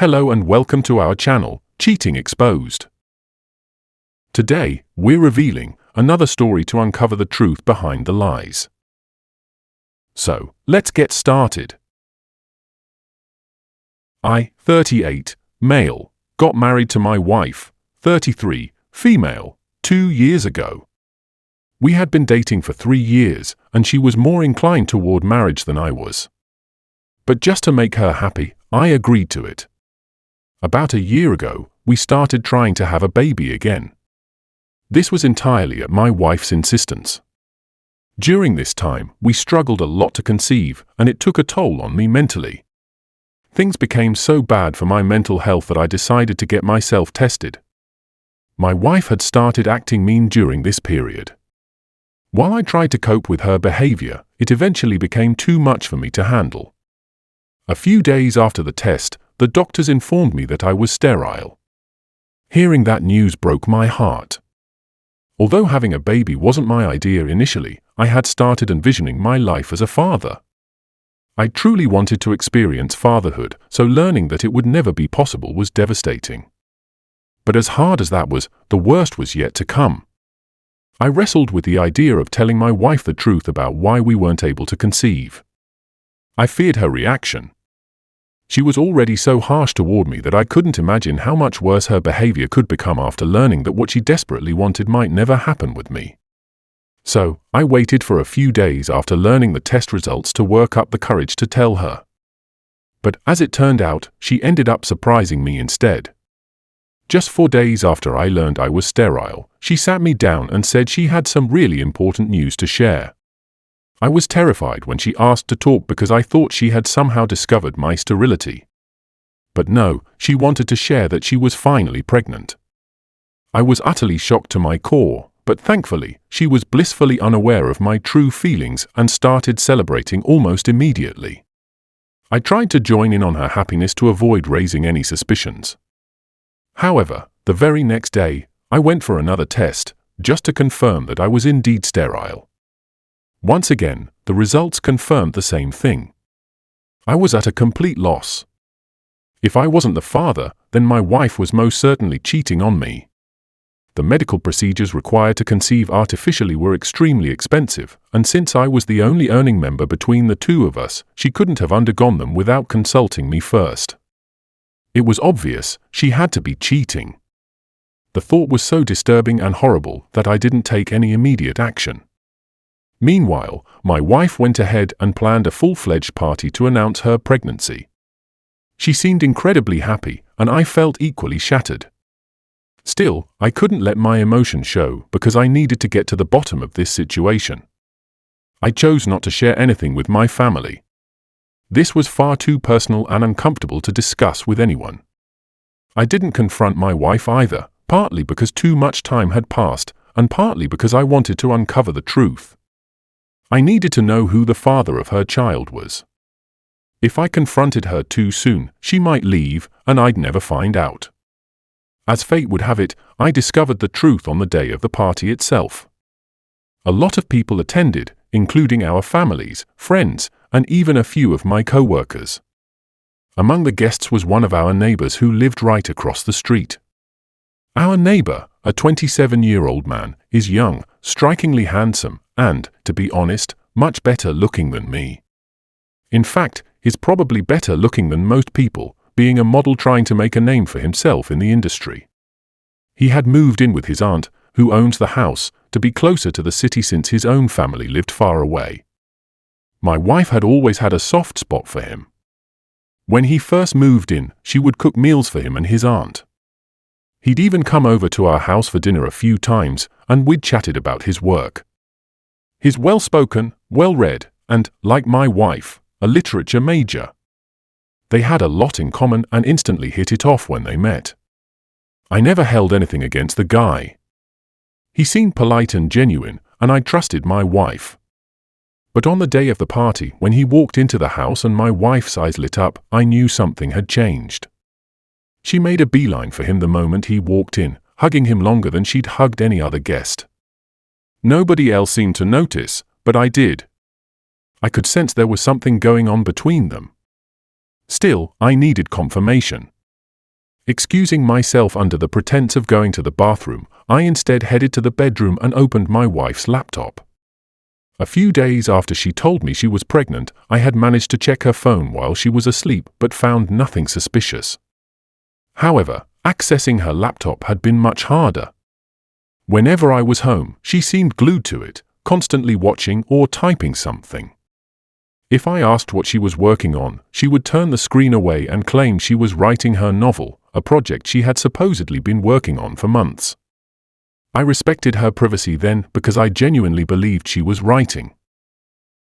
Hello and welcome to our channel, Cheating Exposed. Today, we're revealing another story to uncover the truth behind the lies. So, let's get started. I, 38, male, got married to my wife, 33, female, 2 years ago. We had been dating for 3 years, and she was more inclined toward marriage than I was. But just to make her happy, I agreed to it. About a year ago, we started trying to have a baby again. This was entirely at my wife's insistence. During this time, we struggled a lot to conceive, and it took a toll on me mentally. Things became so bad for my mental health that I decided to get myself tested. My wife had started acting mean during this period. While I tried to cope with her behavior, it eventually became too much for me to handle. A few days after the test, the doctors informed me that I was sterile. Hearing that news broke my heart. Although having a baby wasn't my idea initially, I had started envisioning my life as a father. I truly wanted to experience fatherhood, so learning that it would never be possible was devastating. But as hard as that was, the worst was yet to come. I wrestled with the idea of telling my wife the truth about why we weren't able to conceive. I feared her reaction. She was already so harsh toward me that I couldn't imagine how much worse her behavior could become after learning that what she desperately wanted might never happen with me. So, I waited for a few days after learning the test results to work up the courage to tell her. But as it turned out, she ended up surprising me instead. Just 4 days after I learned I was sterile, she sat me down and said she had some really important news to share. I was terrified when she asked to talk because I thought she had somehow discovered my sterility. But no, she wanted to share that she was finally pregnant. I was utterly shocked to my core, but thankfully, she was blissfully unaware of my true feelings and started celebrating almost immediately. I tried to join in on her happiness to avoid raising any suspicions. However, the very next day, I went for another test, just to confirm that I was indeed sterile. Once again, the results confirmed the same thing. I was at a complete loss. If I wasn't the father, then my wife was most certainly cheating on me. The medical procedures required to conceive artificially were extremely expensive, and since I was the only earning member between the two of us, she couldn't have undergone them without consulting me first. It was obvious she had to be cheating. The thought was so disturbing and horrible that I didn't take any immediate action. Meanwhile, my wife went ahead and planned a full-fledged party to announce her pregnancy. She seemed incredibly happy, and I felt equally shattered. Still, I couldn't let my emotion show because I needed to get to the bottom of this situation. I chose not to share anything with my family. This was far too personal and uncomfortable to discuss with anyone. I didn't confront my wife either, partly because too much time had passed, and partly because I wanted to uncover the truth. I needed to know who the father of her child was. If I confronted her too soon, she might leave, and I'd never find out. As fate would have it, I discovered the truth on the day of the party itself. A lot of people attended, including our families, friends, and even a few of my co-workers. Among the guests was one of our neighbors who lived right across the street. Our neighbor, a 27-year-old man, is young, strikingly handsome, and, to be honest, much better looking than me. In fact, he's probably better looking than most people, being a model trying to make a name for himself in the industry. He had moved in with his aunt, who owns the house, to be closer to the city since his own family lived far away. My wife had always had a soft spot for him. When he first moved in, she would cook meals for him and his aunt. He'd even come over to our house for dinner a few times, and we'd chatted about his work. He's well-spoken, well-read, and, like my wife, a literature major. They had a lot in common and instantly hit it off when they met. I never held anything against the guy. He seemed polite and genuine, and I trusted my wife. But on the day of the party, when he walked into the house and my wife's eyes lit up, I knew something had changed. She made a beeline for him the moment he walked in, hugging him longer than she'd hugged any other guest. Nobody else seemed to notice, but I did. I could sense there was something going on between them. Still, I needed confirmation. Excusing myself under the pretense of going to the bathroom, I instead headed to the bedroom and opened my wife's laptop. A few days after she told me she was pregnant, I had managed to check her phone while she was asleep but found nothing suspicious. However, accessing her laptop had been much harder. Whenever I was home, she seemed glued to it, constantly watching or typing something. If I asked what she was working on, she would turn the screen away and claim she was writing her novel, a project she had supposedly been working on for months. I respected her privacy then because I genuinely believed she was writing.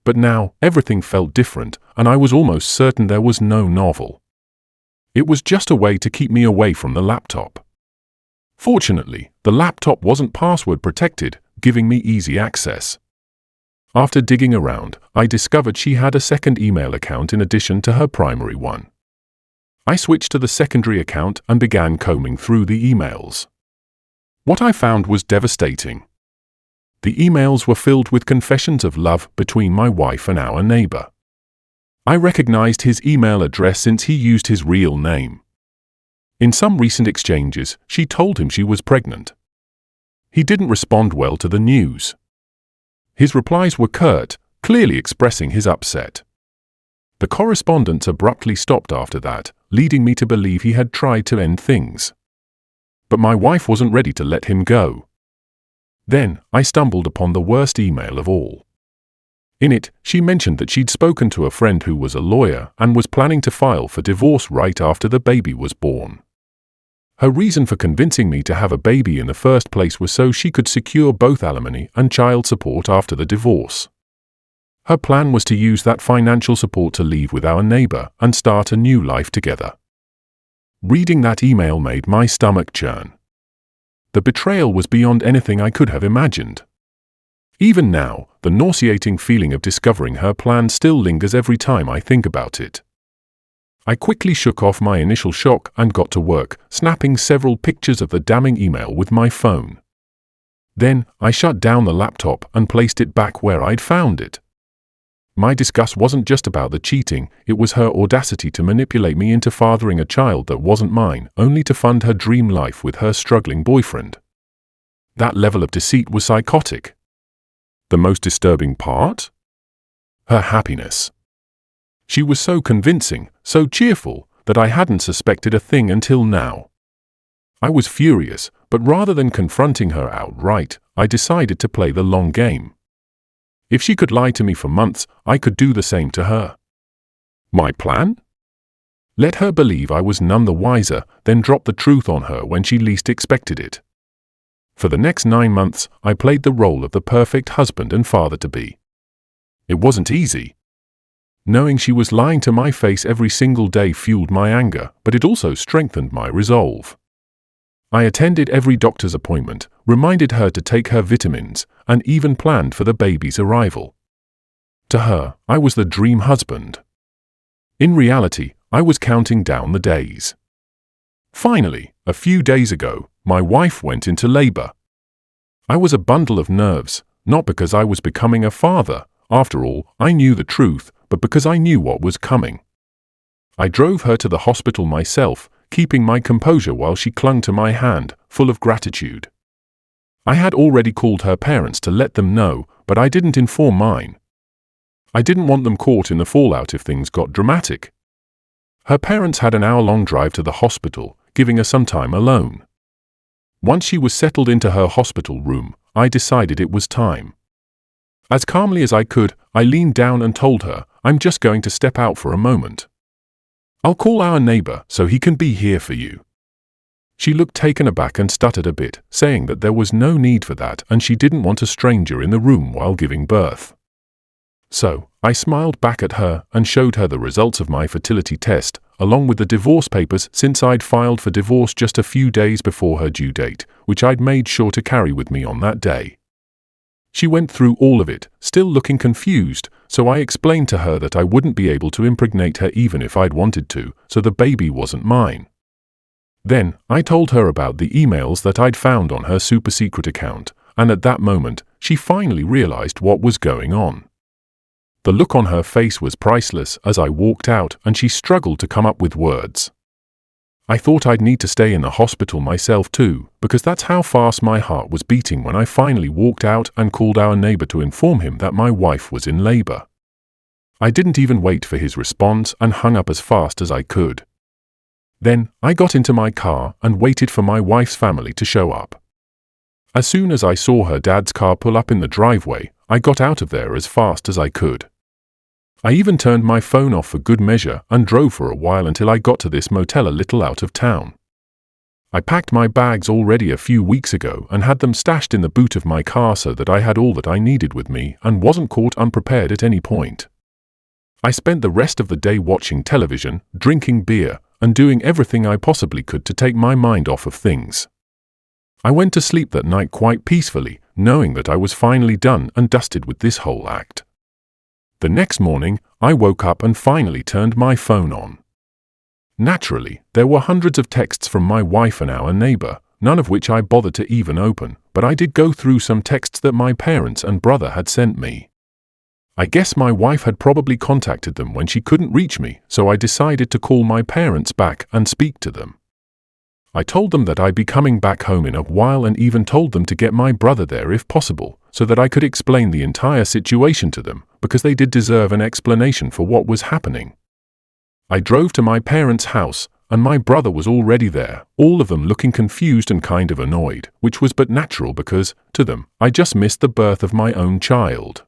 But now, everything felt different, and I was almost certain there was no novel. It was just a way to keep me away from the laptop. Fortunately, the laptop wasn't password protected, giving me easy access. After digging around, I discovered she had a second email account in addition to her primary one. I switched to the secondary account and began combing through the emails. What I found was devastating. The emails were filled with confessions of love between my wife and our neighbor. I recognized his email address since he used his real name. In some recent exchanges, she told him she was pregnant. He didn't respond well to the news. His replies were curt, clearly expressing his upset. The correspondence abruptly stopped after that, leading me to believe he had tried to end things. But my wife wasn't ready to let him go. Then, I stumbled upon the worst email of all. In it, she mentioned that she'd spoken to a friend who was a lawyer and was planning to file for divorce right after the baby was born. Her reason for convincing me to have a baby in the first place was so she could secure both alimony and child support after the divorce. Her plan was to use that financial support to leave with our neighbor and start a new life together. Reading that email made my stomach churn. The betrayal was beyond anything I could have imagined. Even now, the nauseating feeling of discovering her plan still lingers every time I think about it. I quickly shook off my initial shock and got to work, snapping several pictures of the damning email with my phone. Then, I shut down the laptop and placed it back where I'd found it. My disgust wasn't just about the cheating, it was her audacity to manipulate me into fathering a child that wasn't mine, only to fund her dream life with her struggling boyfriend. That level of deceit was psychotic. The most disturbing part? Her happiness. She was so convincing, so cheerful, that I hadn't suspected a thing until now. I was furious, but rather than confronting her outright, I decided to play the long game. If she could lie to me for months, I could do the same to her. My plan? Let her believe I was none the wiser, then drop the truth on her when she least expected it. For the next 9 months, I played the role of the perfect husband and father-to-be. It wasn't easy. Knowing she was lying to my face every single day fueled my anger, but it also strengthened my resolve. I attended every doctor's appointment, reminded her to take her vitamins, and even planned for the baby's arrival. To her, I was the dream husband. In reality, I was counting down the days. Finally, a few days ago, my wife went into labor. I was a bundle of nerves, not because I was becoming a father. After all, I knew the truth, but because I knew what was coming. I drove her to the hospital myself, keeping my composure while she clung to my hand, full of gratitude. I had already called her parents to let them know, but I didn't inform mine. I didn't want them caught in the fallout if things got dramatic. Her parents had an hour-long drive to the hospital, giving her some time alone. Once she was settled into her hospital room, I decided it was time. As calmly as I could, I leaned down and told her, "I'm just going to step out for a moment. I'll call our neighbor so he can be here for you." She looked taken aback and stuttered a bit, saying that there was no need for that and she didn't want a stranger in the room while giving birth. So, I smiled back at her and showed her the results of my fertility test, along with the divorce papers since I'd filed for divorce just a few days before her due date, which I'd made sure to carry with me on that day. She went through all of it, still looking confused, so I explained to her that I wouldn't be able to impregnate her even if I'd wanted to, so the baby wasn't mine. Then, I told her about the emails that I'd found on her super-secret account, and at that moment, she finally realized what was going on. The look on her face was priceless as I walked out and she struggled to come up with words. I thought I'd need to stay in the hospital myself too, because that's how fast my heart was beating when I finally walked out and called our neighbor to inform him that my wife was in labor. I didn't even wait for his response and hung up as fast as I could. Then, I got into my car and waited for my wife's family to show up. As soon as I saw her dad's car pull up in the driveway, I got out of there as fast as I could. I even turned my phone off for good measure and drove for a while until I got to this motel a little out of town. I packed my bags already a few weeks ago and had them stashed in the boot of my car so that I had all that I needed with me and wasn't caught unprepared at any point. I spent the rest of the day watching television, drinking beer, and doing everything I possibly could to take my mind off of things. I went to sleep that night quite peacefully, knowing that I was finally done and dusted with this whole act. The next morning, I woke up and finally turned my phone on. Naturally, there were hundreds of texts from my wife and our neighbor, none of which I bothered to even open, but I did go through some texts that my parents and brother had sent me. I guess my wife had probably contacted them when she couldn't reach me, so I decided to call my parents back and speak to them. I told them that I'd be coming back home in a while and even told them to get my brother there if possible, so that I could explain the entire situation to them, because they did deserve an explanation for what was happening. I drove to my parents' house, and my brother was already there, all of them looking confused and kind of annoyed, which was but natural because, to them, I just missed the birth of my own child.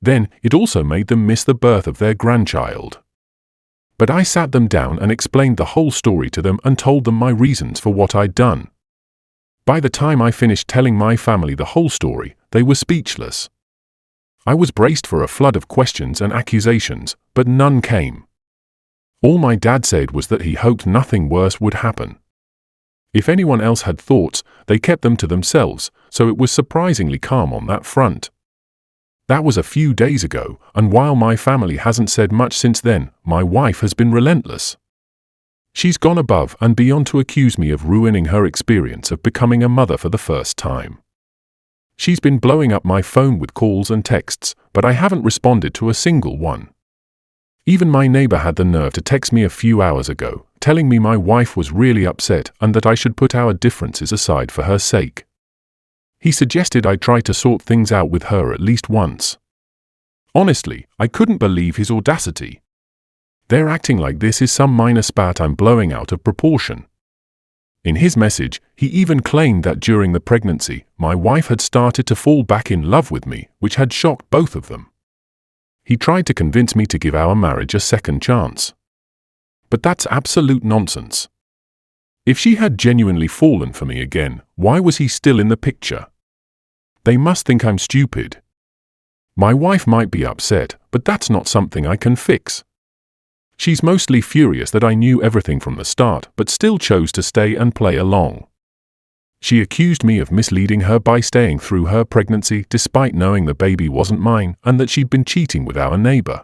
Then, it also made them miss the birth of their grandchild. But I sat them down and explained the whole story to them and told them my reasons for what I'd done. By the time I finished telling my family the whole story, they were speechless. I was braced for a flood of questions and accusations, but none came. All my dad said was that he hoped nothing worse would happen. If anyone else had thoughts, they kept them to themselves, so it was surprisingly calm on that front. That was a few days ago, and while my family hasn't said much since then, my wife has been relentless. She's gone above and beyond to accuse me of ruining her experience of becoming a mother for the first time. She's been blowing up my phone with calls and texts, but I haven't responded to a single one. Even my neighbor had the nerve to text me a few hours ago, telling me my wife was really upset and that I should put our differences aside for her sake. He suggested I try to sort things out with her at least once. Honestly, I couldn't believe his audacity. They're acting like this is some minor spat I'm blowing out of proportion. In his message, he even claimed that during the pregnancy, my wife had started to fall back in love with me, which had shocked both of them. He tried to convince me to give our marriage a second chance. But that's absolute nonsense. If she had genuinely fallen for me again, why was he still in the picture? They must think I'm stupid. My wife might be upset, but that's not something I can fix. She's mostly furious that I knew everything from the start, but still chose to stay and play along. She accused me of misleading her by staying through her pregnancy despite knowing the baby wasn't mine and that she'd been cheating with our neighbor.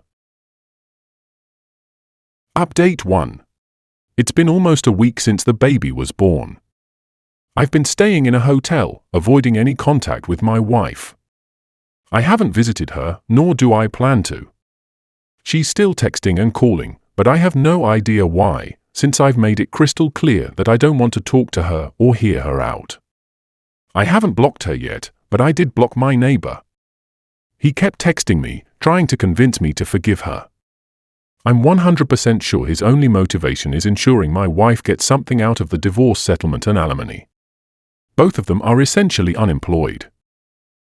Update 1. It's been almost a week since the baby was born. I've been staying in a hotel, avoiding any contact with my wife. I haven't visited her, nor do I plan to. She's still texting and calling, but I have no idea why, since I've made it crystal clear that I don't want to talk to her or hear her out. I haven't blocked her yet, but I did block my neighbor. He kept texting me, trying to convince me to forgive her. I'm 100% sure his only motivation is ensuring my wife gets something out of the divorce settlement and alimony. Both of them are essentially unemployed.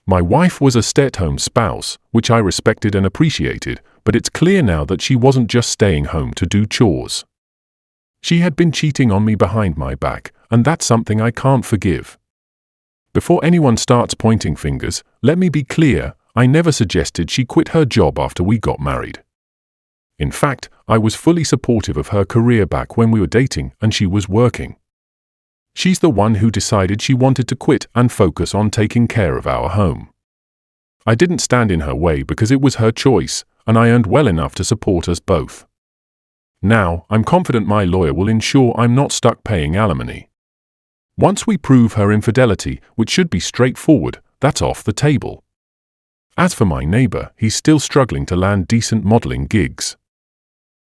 My wife was a stay-at-home spouse, which I respected and appreciated, but it's clear now that she wasn't just staying home to do chores. She had been cheating on me behind my back, and that's something I can't forgive. Before anyone starts pointing fingers, let me be clear, I never suggested she quit her job after we got married. In fact, I was fully supportive of her career back when we were dating and she was working. She's the one who decided she wanted to quit and focus on taking care of our home. I didn't stand in her way because it was her choice, and I earned well enough to support us both. Now, I'm confident my lawyer will ensure I'm not stuck paying alimony. Once we prove her infidelity, which should be straightforward, that's off the table. As for my neighbor, he's still struggling to land decent modeling gigs.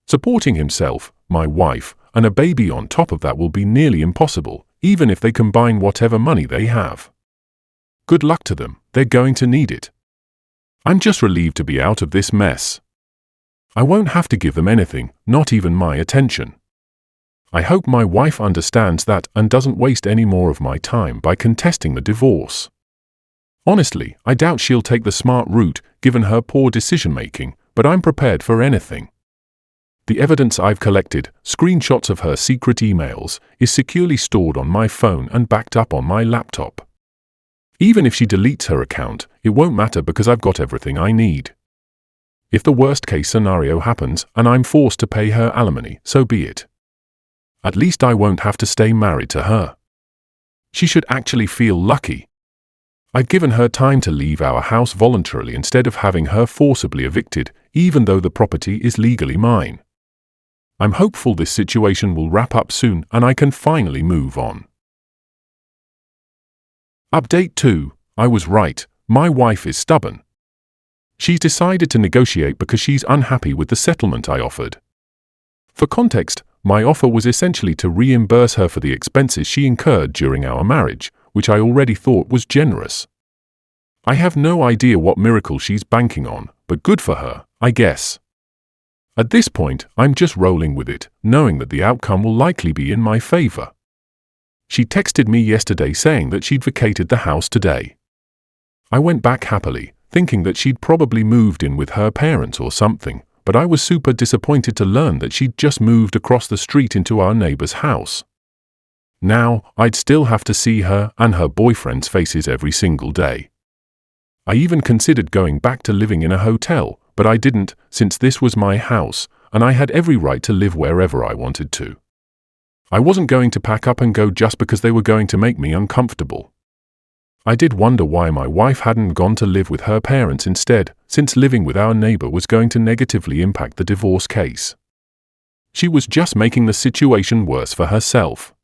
Supporting himself, my wife, and a baby on top of that will be nearly impossible, even if they combine whatever money they have. Good luck to them, they're going to need it. I'm just relieved to be out of this mess. I won't have to give them anything, not even my attention. I hope my wife understands that and doesn't waste any more of my time by contesting the divorce. Honestly, I doubt she'll take the smart route given her poor decision-making, but I'm prepared for anything. The evidence I've collected, screenshots of her secret emails, is securely stored on my phone and backed up on my laptop. Even if she deletes her account, it won't matter because I've got everything I need. If the worst-case scenario happens and I'm forced to pay her alimony, so be it. At least I won't have to stay married to her. She should actually feel lucky. I've given her time to leave our house voluntarily instead of having her forcibly evicted, even though the property is legally mine. I'm hopeful this situation will wrap up soon and I can finally move on. Update 2. I was right, my wife is stubborn. She's decided to negotiate because she's unhappy with the settlement I offered. For context, my offer was essentially to reimburse her for the expenses she incurred during our marriage, which I already thought was generous. I have no idea what miracle she's banking on, but good for her, I guess. At this point, I'm just rolling with it, knowing that the outcome will likely be in my favor. She texted me yesterday saying that she'd vacated the house today. I went back happily, thinking that she'd probably moved in with her parents or something, but I was super disappointed to learn that she'd just moved across the street into our neighbor's house. Now, I'd still have to see her and her boyfriend's faces every single day. I even considered going back to living in a hotel, but I didn't, since this was my house, and I had every right to live wherever I wanted to. I wasn't going to pack up and go just because they were going to make me uncomfortable. I did wonder why my wife hadn't gone to live with her parents instead, since living with our neighbor was going to negatively impact the divorce case. She was just making the situation worse for herself.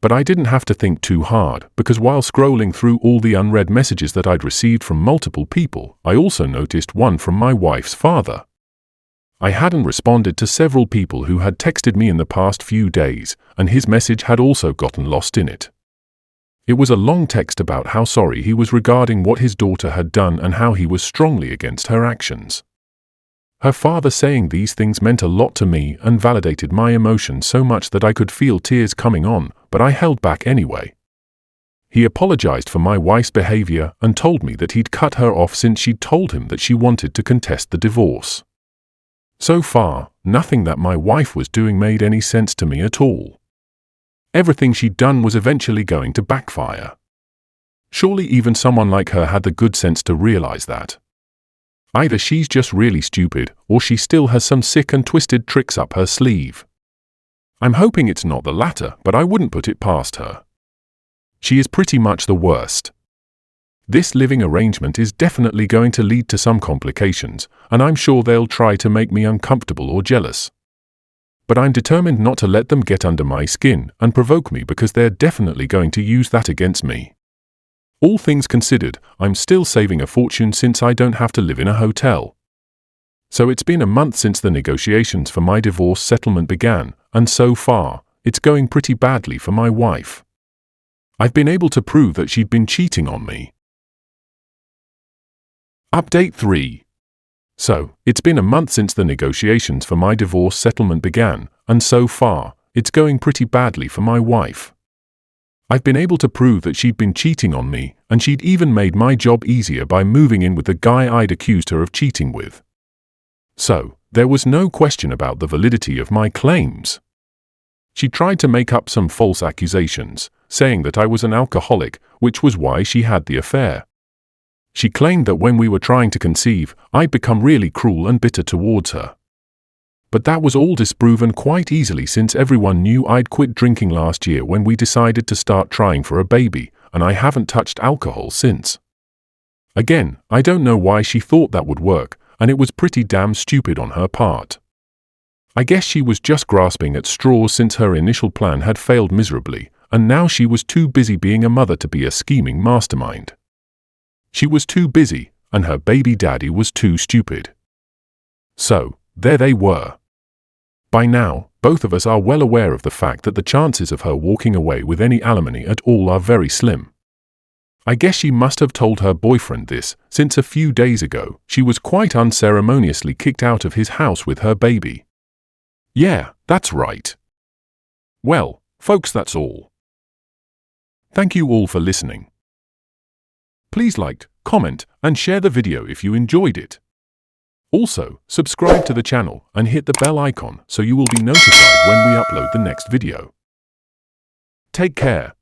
But I didn't have to think too hard, because while scrolling through all the unread messages that I'd received from multiple people, I also noticed one from my wife's father. I hadn't responded to several people who had texted me in the past few days, and his message had also gotten lost in it. It was a long text about how sorry he was regarding what his daughter had done and how he was strongly against her actions. Her father saying these things meant a lot to me and validated my emotions so much that I could feel tears coming on, but I held back anyway. He apologized for my wife's behavior and told me that he'd cut her off since she'd told him that she wanted to contest the divorce. So far, nothing that my wife was doing made any sense to me at all. Everything she'd done was eventually going to backfire. Surely even someone like her had the good sense to realize that. Either she's just really stupid, or she still has some sick and twisted tricks up her sleeve. I'm hoping it's not the latter, but I wouldn't put it past her. She is pretty much the worst. This living arrangement is definitely going to lead to some complications, and I'm sure they'll try to make me uncomfortable or jealous. But I'm determined not to let them get under my skin and provoke me because they're definitely going to use that against me. All things considered, I'm still saving a fortune since I don't have to live in a hotel. So it's been a month since the negotiations for my divorce settlement began, and so far, it's going pretty badly for my wife. I've been able to prove that she'd been cheating on me. Update 3. So, it's been a month since the negotiations for my divorce settlement began, and so far, it's going pretty badly for my wife. I've been able to prove that she'd been cheating on me, and she'd even made my job easier by moving in with the guy I'd accused her of cheating with. So, there was no question about the validity of my claims. She tried to make up some false accusations, saying that I was an alcoholic, which was why she had the affair. She claimed that when we were trying to conceive, I'd become really cruel and bitter towards her. But that was all disproven quite easily since everyone knew I'd quit drinking last year when we decided to start trying for a baby, and I haven't touched alcohol since. Again, I don't know why she thought that would work, and it was pretty damn stupid on her part. I guess she was just grasping at straws since her initial plan had failed miserably, and now she was too busy being a mother to be a scheming mastermind. She was too busy, and her baby daddy was too stupid. So, there they were. By now, both of us are well aware of the fact that the chances of her walking away with any alimony at all are very slim. I guess she must have told her boyfriend this, since a few days ago, she was quite unceremoniously kicked out of his house with her baby. Yeah, that's right. Well, folks, that's all. Thank you all for listening. Please like, comment, and share the video if you enjoyed it. Also, subscribe to the channel and hit the bell icon so you will be notified when we upload the next video. Take care.